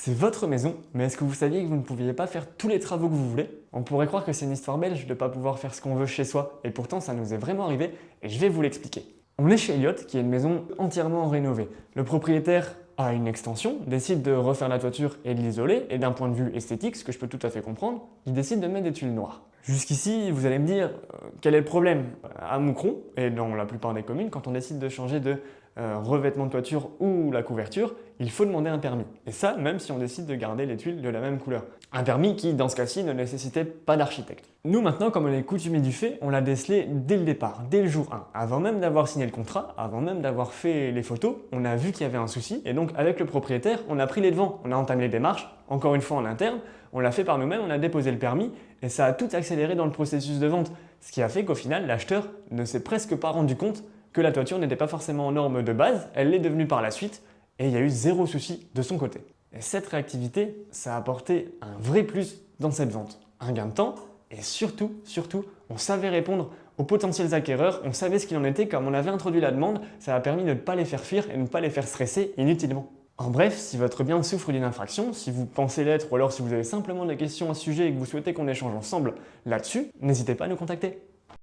C'est votre maison, mais est-ce que vous saviez que vous ne pouviez pas faire tous les travaux que vous voulez? On pourrait croire que c'est une histoire belge de ne pas pouvoir faire ce qu'on veut chez soi, et pourtant ça nous est vraiment arrivé, et je vais vous l'expliquer. On est chez Elliott, qui est une maison entièrement rénovée. Le propriétaire a une extension, décide de refaire la toiture et de l'isoler, et d'un point de vue esthétique, ce que je peux tout à fait comprendre, il décide de mettre des tuiles noires. Jusqu'ici, vous allez me dire, quel est le problème? À Moucron, et dans la plupart des communes, quand on décide de changer de revêtement de toiture ou la couverture, il faut demander un permis. Et ça, même si on décide de garder les tuiles de la même couleur. Un permis qui, dans ce cas-ci, ne nécessitait pas d'architecte. Nous, maintenant, comme on est coutumier du fait, on l'a décelé dès le départ, dès le jour 1. Avant même d'avoir signé le contrat, avant même d'avoir fait les photos, on a vu qu'il y avait un souci. Et donc, avec le propriétaire, on a pris les devants. On a entamé les démarches, encore une fois en interne. On l'a fait par nous-mêmes, on a déposé le permis. Et ça a tout accéléré dans le processus de vente. Ce qui a fait qu'au final, l'acheteur ne s'est presque pas rendu compte que la toiture n'était pas forcément en norme de base, elle l'est devenue par la suite, et il y a eu zéro souci de son côté. Et cette réactivité, ça a apporté un vrai plus dans cette vente. Un gain de temps, et surtout, on savait répondre aux potentiels acquéreurs, on savait ce qu'il en était, comme on avait introduit la demande, ça a permis de ne pas les faire fuir et de ne pas les faire stresser inutilement. En bref, si votre bien souffre d'une infraction, si vous pensez l'être ou alors si vous avez simplement des questions à ce sujet et que vous souhaitez qu'on échange ensemble là-dessus, n'hésitez pas à nous contacter.